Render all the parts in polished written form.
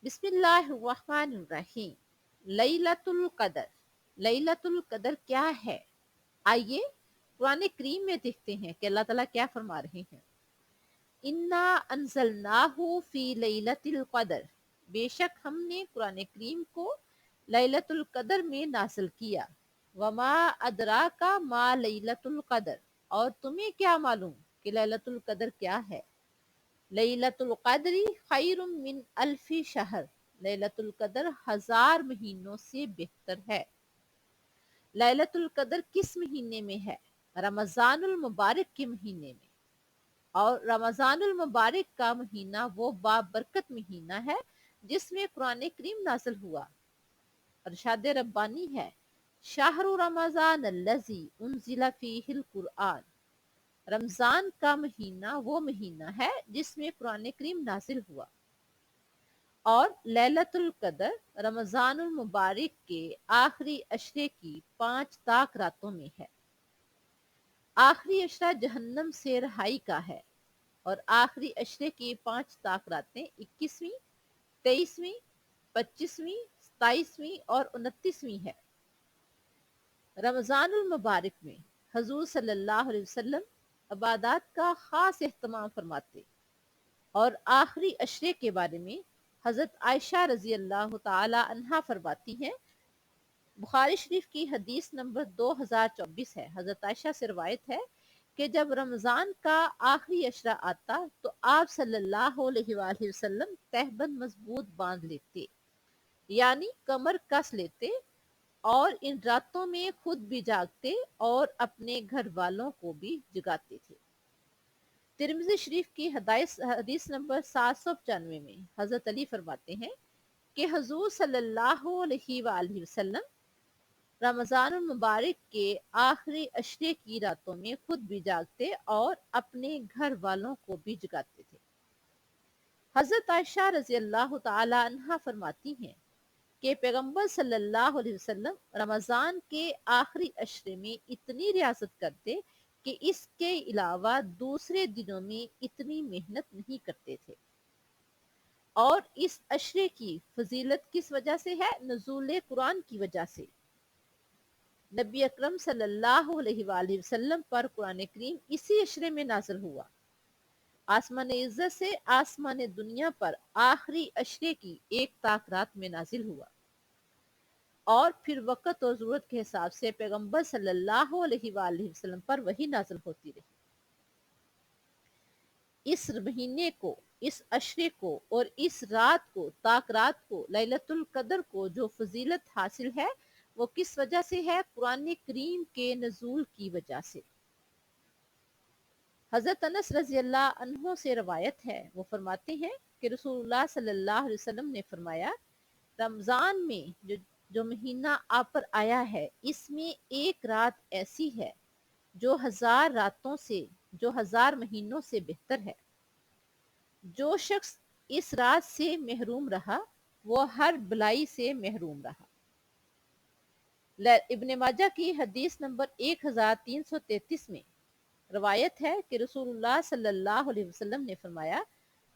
بسم اللہ الرحمن الرحیم۔ لیلۃ القدر، لیلۃ القدر کیا ہے؟ آئیے قرآن کریم میں دیکھتے ہیں کہ اللہ تعالیٰ کیا فرما رہے ہیں۔ انا انزلناہ فی لیلۃ القدر، بے شک ہم نے قرآن کریم کو لیلۃ القدر میں نازل کیا۔ وما ادراک ما لیلۃ القدر، اور تمہیں کیا معلوم کہ لیلۃ القدر کیا ہے؟ لیلۃ القدر خیر من الف شہر، لیلۃ القدر 1000 مہینوں سے بہتر ہے۔ لیلۃ القدر کس مہینے میں ہے؟ رمضان المبارک کے مہینے میں، اور رمضان المبارک کا مہینہ وہ بابرکت مہینہ ہے جس میں قرآن کریم نازل ہوا۔ ارشاد ربانی ہے، شہر رمضان الذی انزل فیہ القرآن، رمضان کا مہینہ وہ مہینہ ہے جس میں قرآن کریم نازل ہوا۔ اور لیلۃ القدر رمضان المبارک کے آخری عشرے کی 5 طاق راتوں میں ہے۔ آخری عشرہ جہنم سے رہائی کا ہے، اور آخری عشرے کی 5 طاق راتیں 21ویں، 23ویں، 25ویں، 27ویں اور 29ویں ہے۔ رمضان المبارک میں حضور صلی اللہ علیہ وسلم عبادات کا خاص اہتمام فرماتے، اور آخری عشرے کے بارے میں حضرت عائشہ رضی اللہ تعالی عنہا فرماتی ہیں۔ بخاری شریف کی حدیث نمبر 2024 ہے۔ حضرت عائشہ سے روایت ہے کہ جب رمضان کا آخری عشرہ آتا تو آپ صلی اللہ علیہ وآلہ وسلم تہبند مضبوط باندھ لیتے، یعنی کمر کس لیتے، اور ان راتوں میں خود بھی جاگتے اور اپنے گھر والوں کو بھی جگاتے تھے۔ ترمذی شریف کی حدیث نمبر 795 میں حضرت علی فرماتے ہیں کہ حضور صلی اللہ علیہ وآلہ وسلم رمضان المبارک کے آخری عشرے کی راتوں میں خود بھی جاگتے اور اپنے گھر والوں کو بھی جگاتے تھے۔ حضرت عائشہ رضی اللہ تعالی عنہا فرماتی ہیں کہ پیغمبر صلی اللہ علیہ وسلم رمضان کے آخری عشرے میں اتنی ریاضت کرتے کہ اس کے علاوہ دوسرے دنوں میں اتنی محنت نہیں کرتے تھے۔ اور اس عشرے کی فضیلت کس وجہ سے ہے؟ نزول قرآن کی وجہ سے۔ نبی اکرم صلی اللہ علیہ وآلہ وسلم پر قرآن کریم اسی عشرے میں نازل ہوا۔ آسمان عزت سے آسمان دنیا پر آخری عشرے کی 1 طاق رات میں نازل ہوا، اور پھر وقت اور ضرورت کے حساب سے پیغمبر صلی اللہ علیہ وآلہ وسلم پر وہی نازل ہوتی رہی۔ اس مہینے کو، اس عشرے کو اور اس رات کو، طاق رات کو، لیلۃ القدر کو جو فضیلت حاصل ہے وہ کس وجہ سے ہے؟ قرآن کریم کے نزول کی وجہ سے۔ حضرت انس رضی اللہ عنہ سے روایت ہے، وہ فرماتے ہیں کہ رسول اللہ صلی اللہ علیہ وسلم نے فرمایا، رمضان میں جو مہینہ آپ پر آیا ہے اس میں ایک رات ایسی ہے جو 1000 راتوں سے، جو 1000 مہینوں سے بہتر ہے۔ جو شخص اس رات سے محروم رہا وہ ہر بلائی سے محروم رہا۔ ابن ماجہ کی حدیث نمبر 1333 میں روایت ہے کہ رسول اللہ صلی اللہ علیہ وسلم نے فرمایا،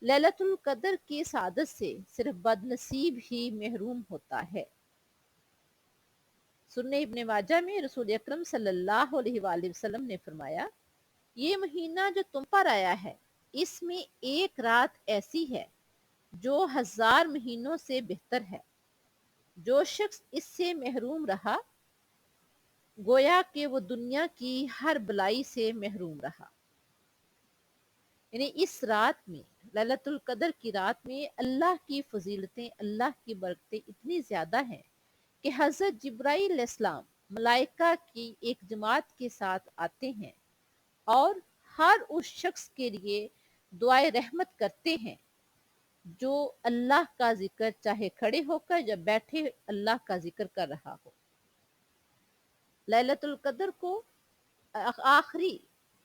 لیلۃ القدر کی سعادت سے صرف بد نصیب ہی محروم ہوتا ہے۔ سنن ابن ماجہ میں رسول اکرم صلی اللہ علیہ وآلہ وسلم نے فرمایا، یہ مہینہ جو تم پر آیا ہے اس میں ایک رات ایسی ہے جو 1000 مہینوں سے بہتر ہے۔ جو شخص اس سے محروم رہا گویا کہ وہ دنیا کی ہر بلائی سے محروم رہا۔ یعنی اس رات میں، لیلۃ القدر کی رات میں اللہ کی فضیلتیں، اللہ کی برکتیں اتنی زیادہ ہیں کہ حضرت جبرائیل علیہ السلام ملائکہ کی ایک جماعت کے ساتھ آتے ہیں اور ہر اس شخص کے لیے دعائے رحمت کرتے ہیں جو اللہ کا ذکر چاہے کھڑے ہو کر یا بیٹھے اللہ کا ذکر کر رہا ہو۔ لیلۃ القدر کو آخری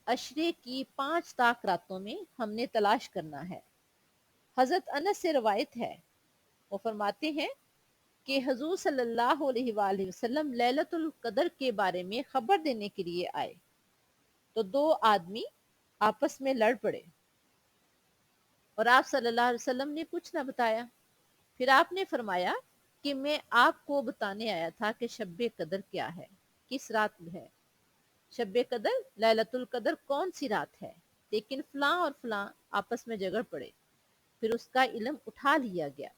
عشرے کی 5 طاق راتوں میں ہم نے تلاش کرنا ہے۔ حضرت انس سے روایت ہے، وہ فرماتے ہیں کہ حضور صلی اللہ علیہ وآلہ وسلم لیلۃ القدر کے بارے میں خبر دینے کے لیے آئے تو 2 آدمی آپس میں لڑ پڑے، اور آپ صلی اللہ علیہ وسلم نے کچھ نہ بتایا۔ پھر آپ نے فرمایا کہ میں آپ کو بتانے آیا تھا کہ شب قدر کیا ہے، کس رات ہے شب قدر، لیلۃ القدر کون سی رات ہے، لیکن فلاں اور فلاں آپس میں جھگڑ پڑے، پھر اس کا علم اٹھا لیا گیا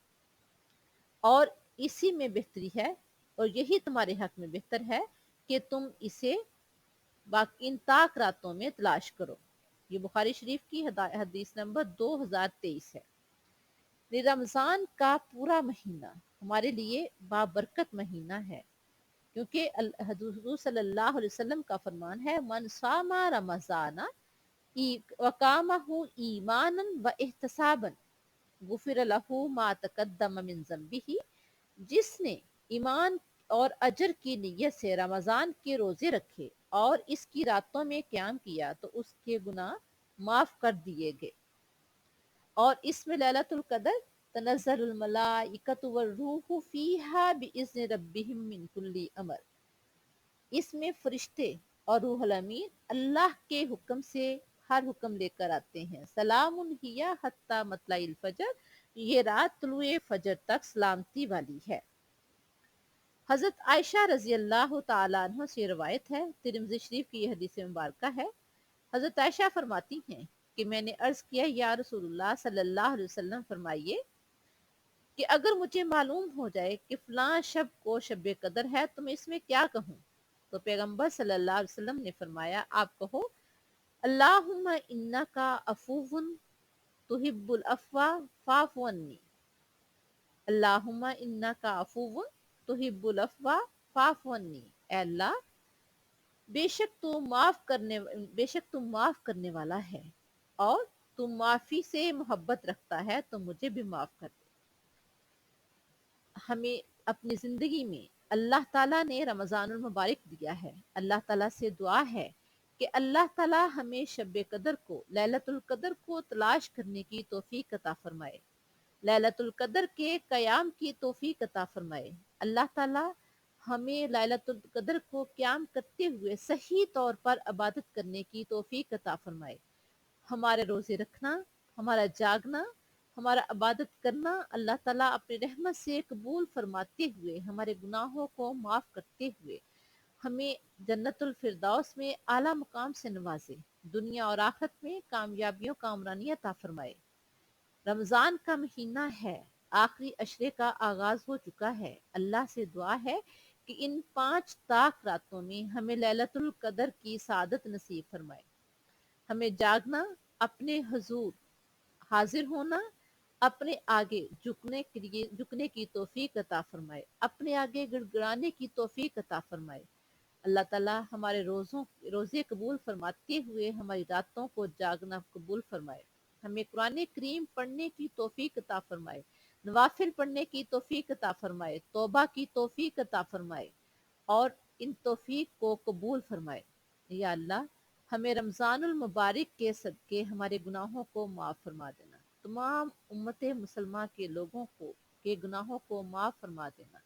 اور اسی میں بہتری ہے اور یہی تمہارے حق میں بہتر ہے کہ تم اسے باقی ان طاق راتوں میں تلاش کرو۔ یہ بخاری شریف کی حدیث نمبر 2023 ہے۔ رمضان کا پورا مہینہ ہمارے لیے بابرکت مہینہ ہے، کیونکہ حضور صلی اللہ علیہ وسلم کا فرمان ہے من صام رمضان وقامہ ایمانا و احتسابا غفر لہ ما تقدم من ذنبہ، جس نے ایمان اور اجر کی نیت سے رمضان کے روزے رکھے اور اس کی راتوں میں قیام کیا تو اس کے گناہ معاف کر دیے گئے۔ اور اس میں لیلۃ القدر تنزل الملائکۃ والروح فیہا باذن ربہم من کل امر، اس میں فرشتے اور روح الامین اللہ کے حکم سے ہر حکم لے کر آتے ہیں۔ سلام ہی حتی مطلع الفجر، یہ رات طلوع فجر تک سلامتی والی ہے۔ حضرت عائشہ رضی اللہ تعالیٰ عنہ سے روایت ہے، ترمذی شریف کی یہ حدیث مبارکہ ہے۔ حضرت عائشہ فرماتی ہیں کہ میں نے عرض کیا یا رسول اللہ صلی اللہ علیہ وسلم فرمائیے کہ اگر مجھے معلوم ہو جائے کہ فلاں شب کو شب قدر ہے تو میں اس میں کیا کہوں؟ تو پیغمبر صلی اللہ علیہ وسلم نے فرمایا آپ کہو اللہم انکا عفو تحب العفو فاعف عنی، اللہم انکا عفو تحب العفو فاعف عنی، اے اللہ بے شک تو معاف کرنے والا ہے اور تو معافی سے محبت رکھتا ہے تو مجھے بھی معاف کر دے۔ ہمیں اپنی زندگی میں اللہ تعالیٰ نے رمضان المبارک دیا ہے، اللہ تعالیٰ سے دعا ہے کہ اللہ تعالیٰ ہمیں شب قدر کو، لیلۃ القدر کو تلاش کرنے کی توفیق عطا فرمائے، لیلۃ القدر کے قیام کی توفیق عطا فرمائے۔ اللہ تعالیٰ ہمیں لیلۃ القدر کو قیام کرتے ہوئے صحیح طور پر عبادت کرنے کی توفیق عطا فرمائے۔ ہمارے روزے رکھنا، ہمارا جاگنا، ہمارا عبادت کرنا اللہ تعالیٰ اپنے رحمت سے قبول فرماتے ہوئے ہمارے گناہوں کو معاف کرتے ہوئے ہمیں جنت الفردوس میں اعلیٰ مقام سے نوازے، دنیا اور آخرت میں کامیابیوں کا عمرانی عطا فرمائے۔ رمضان کا مہینہ ہے، آخری عشرے کا آغاز ہو چکا ہے۔ اللہ سے دعا ہے کہ ان 5 طاق راتوں میں ہمیں لیلۃ القدر کی سعادت نصیب فرمائے، ہمیں جاگنا، اپنے حضور حاضر ہونا، اپنے آگے جھکنے کی توفیق عطا فرمائے، اپنے آگے گڑگڑانے کی توفیق عطا فرمائے۔ اللہ تعالیٰ ہمارے روزے قبول فرماتے ہوئے ہماری راتوں کو جاگنا قبول فرمائے، ہمیں قرآن کریم پڑھنے کی توفیق عطا فرمائے، نوافل پڑھنے کی توفیق عطا فرمائے، توبہ کی توفیق عطا فرمائے اور ان توفیق کو قبول فرمائے۔ یا اللہ ہمیں رمضان المبارک کے صدقے ہمارے گناہوں کو معاف فرما دینا، تمام امت مسلمہ کے لوگوں کے گناہوں کو معاف فرما دینا۔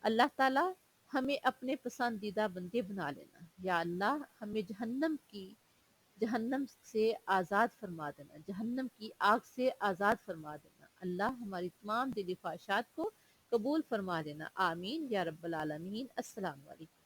اللہ تعالیٰ ہمیں اپنے پسندیدہ بندے بنا لینا۔ یا اللہ ہمیں جہنم سے آزاد فرما دینا، جہنم کی آگ سے آزاد فرما دینا۔ اللہ ہماری تمام دلی خواہشات کو قبول فرما دینا، آمین یا رب العالمین۔ السلام علیکم۔